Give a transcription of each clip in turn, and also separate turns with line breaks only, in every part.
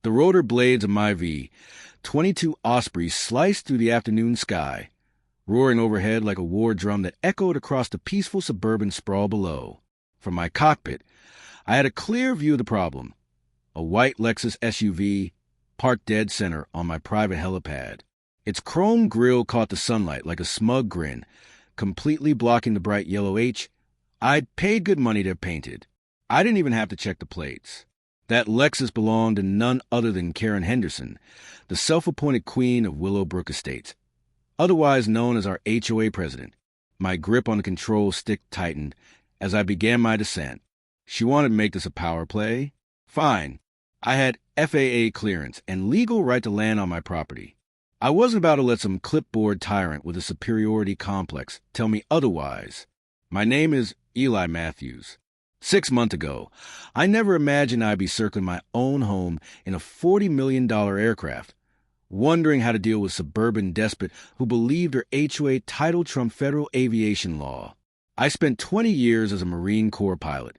The rotor blades of my V-22 Osprey sliced through the afternoon sky, roaring overhead like a war drum that echoed across the peaceful suburban sprawl below. From my cockpit, I had a clear view of the problem. A white Lexus SUV parked dead center on my private helipad. Its chrome grille caught the sunlight like a smug grin, completely blocking the bright yellow H I'd paid good money to have painted. I didn't even have to check the plates. That Lexus belonged to none other than Karen Henderson, the self-appointed queen of Willowbrook Estates, otherwise known as our HOA president. My grip on the control stick tightened as I began my descent. She wanted to make this a power play? Fine. I had FAA clearance and legal right to land on my property. I wasn't about to let some clipboard tyrant with a superiority complex tell me otherwise. My name is Eli Matthews. 6 months ago, I never imagined I'd be circling my own home in a $40 million aircraft, wondering how to deal with suburban despot who believed her HOA title trumped federal aviation law. I spent 20 years as a Marine Corps pilot,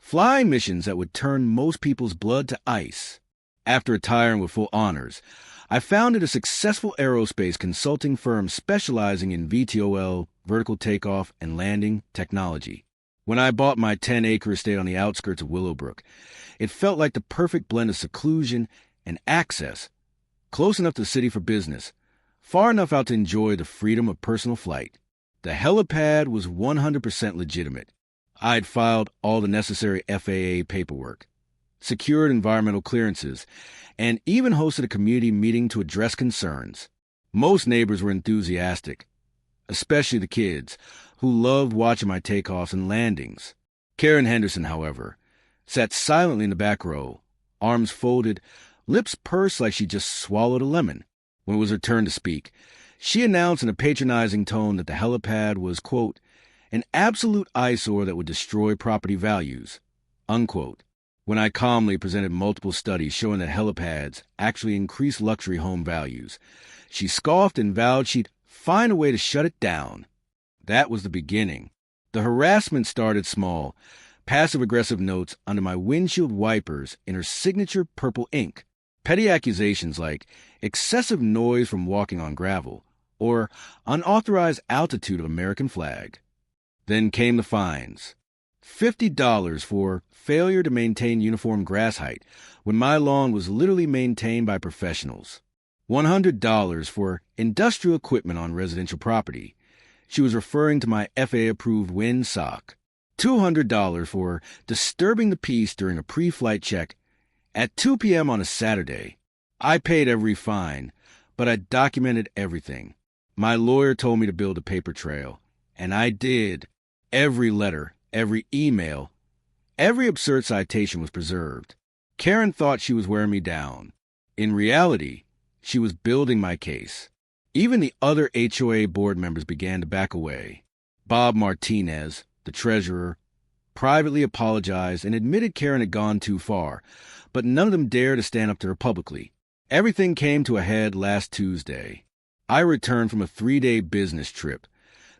flying missions that would turn most people's blood to ice. After retiring with full honors, I founded a successful aerospace consulting firm specializing in VTOL, vertical takeoff and landing technology. When I bought my 10-acre estate on the outskirts of Willowbrook, it felt like the perfect blend of seclusion and access, close enough to the city for business, far enough out to enjoy the freedom of personal flight. The helipad was 100% legitimate. I'd filed all the necessary FAA paperwork, secured environmental clearances, and even hosted a community meeting to address concerns. Most neighbors were enthusiastic, especially the kids, who loved watching my takeoffs and landings. Karen Henderson, however, sat silently in the back row, arms folded, lips pursed like she just swallowed a lemon. When it was her turn to speak, she announced in a patronizing tone that the helipad was, quote, an absolute eyesore that would destroy property values, unquote. When I calmly presented multiple studies showing that helipads actually increase luxury home values, she scoffed and vowed she'd find a way to shut it down. That was the beginning. The harassment started small, passive-aggressive notes under my windshield wipers in her signature purple ink, petty accusations like excessive noise from walking on gravel or unauthorized altitude of American flag. Then came the fines. $50 for failure to maintain uniform grass height when my lawn was literally maintained by professionals. $100 for industrial equipment on residential property. She was referring to my FAA-approved windsock. $200 for disturbing the peace during a pre-flight check at 2 p.m. on a Saturday. I paid every fine, but I documented everything. My lawyer told me to build a paper trail, and I did. Every letter, every email, every absurd citation was preserved. Karen thought she was wearing me down. In reality, she was building my case. Even the other HOA board members began to back away. Bob Martinez, the treasurer, privately apologized and admitted Karen had gone too far, but none of them dared to stand up to her publicly. Everything came to a head last Tuesday. I returned from a 3-day business trip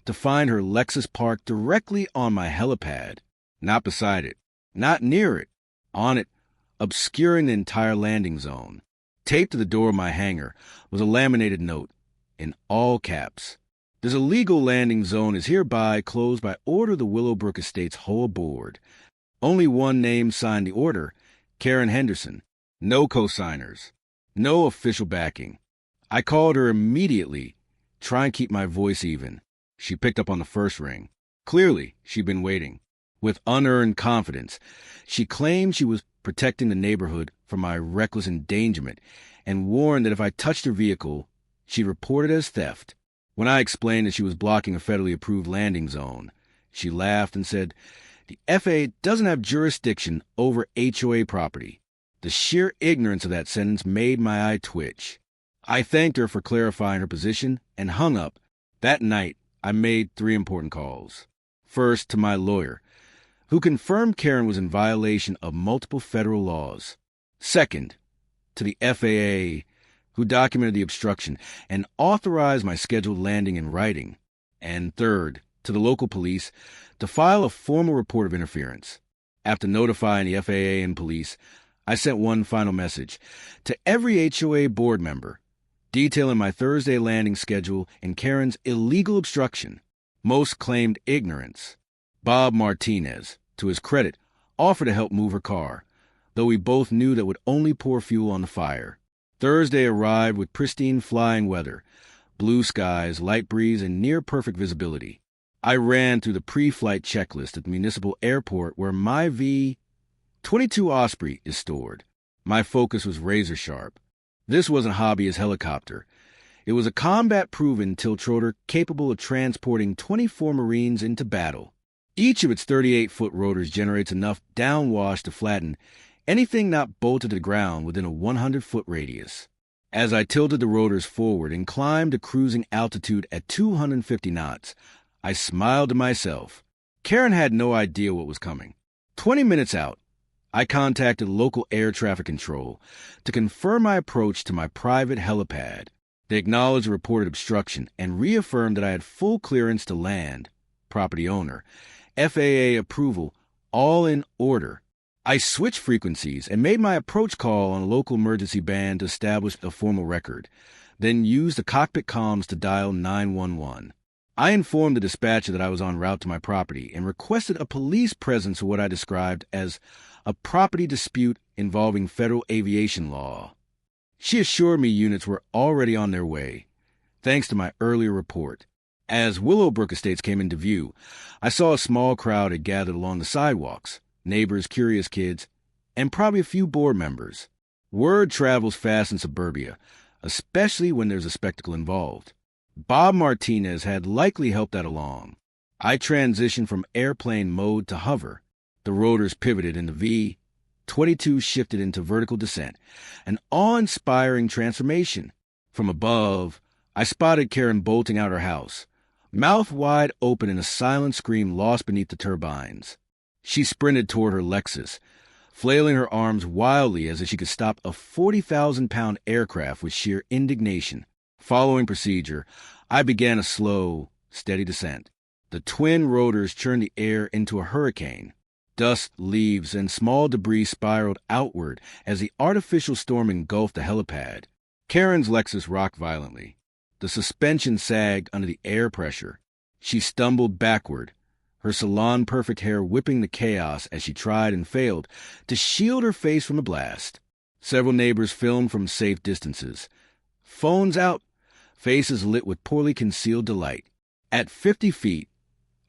to find her Lexus parked directly on my helipad, not beside it, not near it, on it, obscuring the entire landing zone. Taped to the door of my hangar was a laminated note, in all caps. This illegal landing zone is hereby closed by order of the Willowbrook Estates whole board. Only one name signed the order, Karen Henderson. No co-signers. No official backing. I called her immediately, trying to keep my voice even. She picked up on the first ring. Clearly, she'd been waiting. With unearned confidence, she claimed she was protecting the neighborhood from my reckless endangerment and warned that if I touched her vehicle, she'd report it as theft. When I explained that she was blocking a federally approved landing zone, she laughed and said, the FAA doesn't have jurisdiction over HOA property. The sheer ignorance of that sentence made my eye twitch. I thanked her for clarifying her position and hung up. That night, I made 3 important calls. First, to my lawyer, who confirmed Karen was in violation of multiple federal laws. Second, to the FAA, who documented the obstruction and authorized my scheduled landing in writing. And third, to the local police, to file a formal report of interference. After notifying the FAA and police, I sent one final message to every HOA board member, detailing my Thursday landing schedule and Karen's illegal obstruction. Most claimed ignorance. Bob Martinez, to his credit, offered to help move her car, though we both knew that would only pour fuel on the fire. Thursday arrived with pristine flying weather, blue skies, light breeze, and near-perfect visibility. I ran through the pre-flight checklist at the municipal airport where my V-22 Osprey is stored. My focus was razor-sharp. This wasn't Hobby's helicopter. It was a combat-proven tiltrotor capable of transporting 24 Marines into battle. Each of its 38-foot rotors generates enough downwash to flatten anything not bolted to the ground within a 100-foot radius. As I tilted the rotors forward and climbed to cruising altitude at 250 knots, I smiled to myself. Karen had no idea what was coming. 20 minutes out, I contacted local air traffic control to confirm my approach to my private helipad. They acknowledged the reported obstruction and reaffirmed that I had full clearance to land, property owner, FAA approval, all in order. I switched frequencies and made my approach call on a local emergency band to establish a formal record, then used the cockpit comms to dial 911. I informed the dispatcher that I was en route to my property and requested a police presence for what I described as a property dispute involving federal aviation law. She assured me units were already on their way, thanks to my earlier report. As Willowbrook Estates came into view, I saw a small crowd had gathered along the sidewalks, neighbors, curious kids, and probably a few board members. Word travels fast in suburbia, especially when there's a spectacle involved. Bob Martinez had likely helped that along. I transitioned from airplane mode to hover. The rotors pivoted and the V-22 shifted into vertical descent, an awe-inspiring transformation. From above, I spotted Karen bolting out her house, mouth wide open in a silent scream lost beneath the turbines. She sprinted toward her Lexus, flailing her arms wildly as if she could stop a 40,000-pound aircraft with sheer indignation. Following procedure, I began a slow, steady descent. The twin rotors churned the air into a hurricane. Dust, leaves, and small debris spiraled outward as the artificial storm engulfed the helipad. Karen's Lexus rocked violently. The suspension sagged under the air pressure. She stumbled backward, her salon-perfect hair whipping the chaos as she tried and failed to shield her face from the blast. Several neighbors filmed from safe distances. Phones out, faces lit with poorly concealed delight. At 50 feet,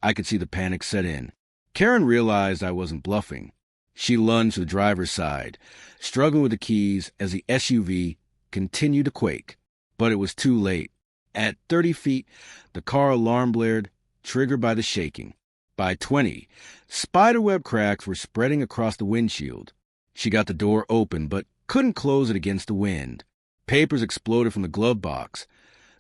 I could see the panic set in. Karen realized I wasn't bluffing. She lunged to the driver's side, struggling with the keys as the SUV continued to quake. But it was too late. At 30 feet, the car alarm blared, triggered by the shaking. By 20, spiderweb cracks were spreading across the windshield. She got the door open, but couldn't close it against the wind. Papers exploded from the glove box.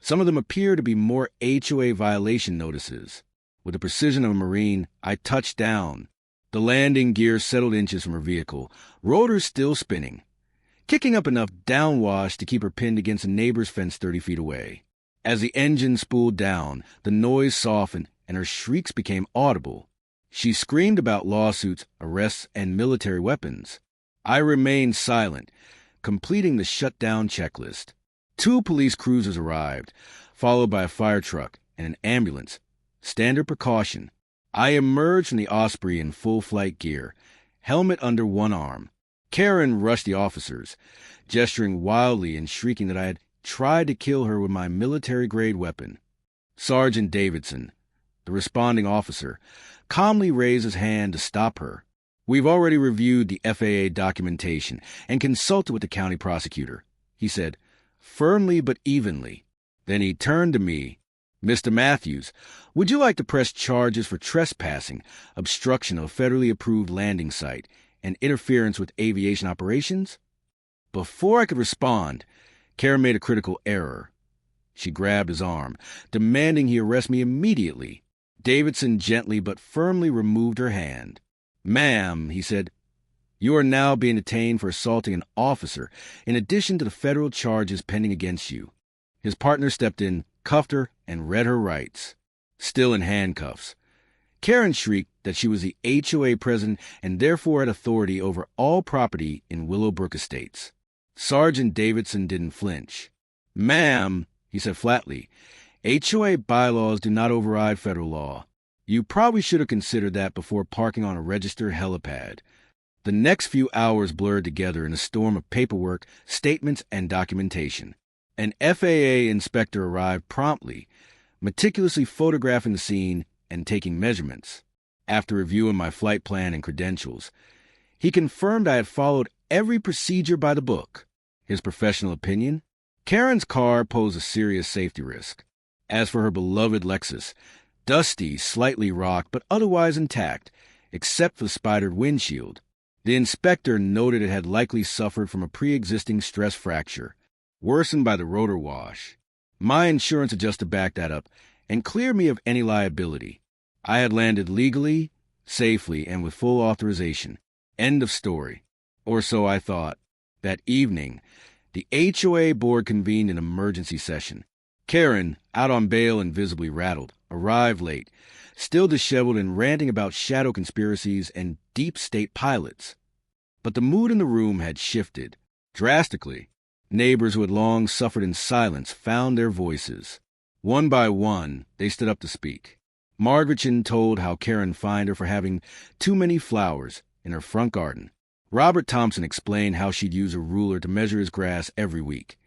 Some of them appeared to be more HOA violation notices. With the precision of a Marine, I touched down. The landing gear settled inches from her vehicle, rotors still spinning, kicking up enough downwash to keep her pinned against a neighbor's fence 30 feet away. As the engine spooled down, the noise softened and her shrieks became audible. She screamed about lawsuits, arrests, and military weapons. I remained silent, completing the shutdown checklist. 2 police cruisers arrived, followed by a fire truck and an ambulance. Standard precaution. I emerged from the Osprey in full flight gear, helmet under one arm. Karen rushed the officers, gesturing wildly and shrieking that I had tried to kill her with my military-grade weapon. Sergeant Davidson, the responding officer, calmly raised his hand to stop her. "We've already reviewed the FAA documentation and consulted with the county prosecutor," he said, firmly but evenly. Then he turned to me. "Mr. Matthews, would you like to press charges for trespassing, obstruction of a federally approved landing site, and interference with aviation operations?" Before I could respond, Karen made a critical error. She grabbed his arm, demanding he arrest me immediately. Davidson gently but firmly removed her hand. "Ma'am," he said, "you are now being detained for assaulting an officer in addition to the federal charges pending against you." His partner stepped in, cuffed her, and read her rights. Still in handcuffs, Karen shrieked that she was the HOA president and therefore had authority over all property in Willowbrook Estates. Sergeant Davidson didn't flinch. "Ma'am," he said flatly, "HOA bylaws do not override federal law. You probably should have considered that before parking on a registered helipad." The next few hours blurred together in a storm of paperwork, statements, and documentation. An FAA inspector arrived promptly, meticulously photographing the scene and taking measurements. After reviewing my flight plan and credentials, he confirmed I had followed every procedure by the book. His professional opinion? Karen's car posed a serious safety risk. As for her beloved Lexus, dusty, slightly rocked, but otherwise intact, except for the spidered windshield, the inspector noted it had likely suffered from a pre-existing stress fracture, worsened by the rotor wash. My insurance adjuster backed that up and cleared me of any liability. I had landed legally, safely, and with full authorization. End of story. Or so I thought. That evening, the HOA board convened an emergency session. Karen, out on bail and visibly rattled, arrived late, still disheveled and ranting about shadow conspiracies and deep state pilots. But the mood in the room had shifted, drastically. Neighbors who had long suffered in silence found their voices. One by one, they stood up to speak. Margaretchen told how Karen fined her for having too many flowers in her front garden. Robert Thompson explained how she'd use a ruler to measure his grass every week,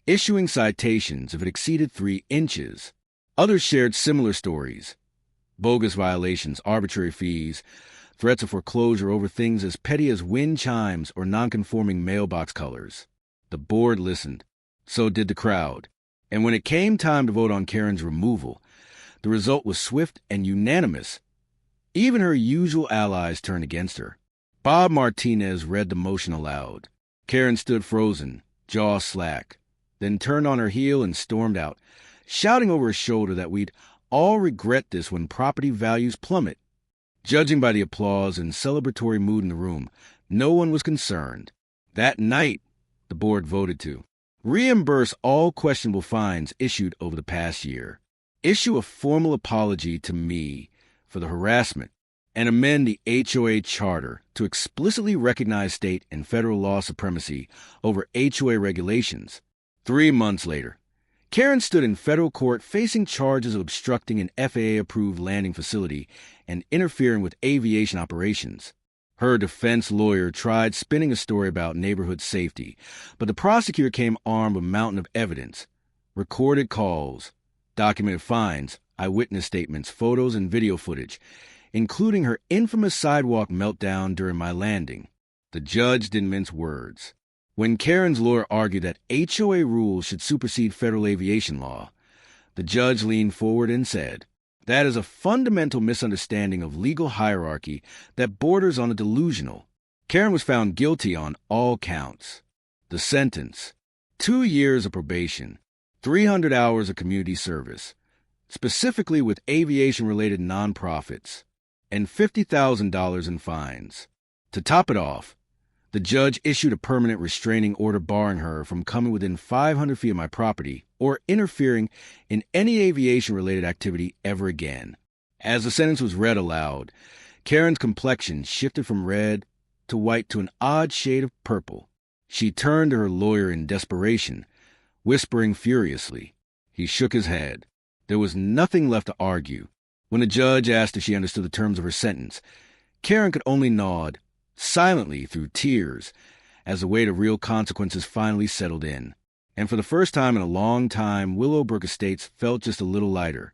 issuing citations if it exceeded 3 inches. Others shared similar stories. Bogus violations, arbitrary fees, threats of foreclosure over things as petty as wind chimes or nonconforming mailbox colors. The board listened. So did the crowd. And when it came time to vote on Karen's removal, the result was swift and unanimous. Even her usual allies turned against her. Bob Martinez read the motion aloud. Karen stood frozen, jaw slack, then turned on her heel and stormed out, shouting over her shoulder that we'd all regret this when property values plummet. Judging by the applause and celebratory mood in the room, no one was concerned. That night, the board voted to reimburse all questionable fines issued over the past year, issue a formal apology to me for the harassment, and amend the HOA charter to explicitly recognize state and federal law supremacy over HOA regulations. 3 months later, Karen stood in federal court facing charges of obstructing an FAA-approved landing facility and interfering with aviation operations. Her defense lawyer tried spinning a story about neighborhood safety, but the prosecutor came armed with a mountain of evidence, recorded calls, documented fines, eyewitness statements, photos, and video footage, including her infamous sidewalk meltdown during my landing. The judge didn't mince words. When Karen's lawyer argued that HOA rules should supersede federal aviation law, the judge leaned forward and said, "That is a fundamental misunderstanding of legal hierarchy that borders on the delusional." Karen was found guilty on all counts. The sentence: 2 years of probation, 300 hours of community service, specifically with aviation-related nonprofits, and $50,000 in fines. To top it off, the judge issued a permanent restraining order barring her from coming within 500 feet of my property or interfering in any aviation-related activity ever again. As the sentence was read aloud, Karen's complexion shifted from red to white to an odd shade of purple. She turned to her lawyer in desperation, whispering furiously. He shook his head. There was nothing left to argue. When the judge asked if she understood the terms of her sentence, Karen could only nod, silently through tears, as the weight of real consequences finally settled in. And for the first time in a long time, Willowbrook Estates felt just a little lighter.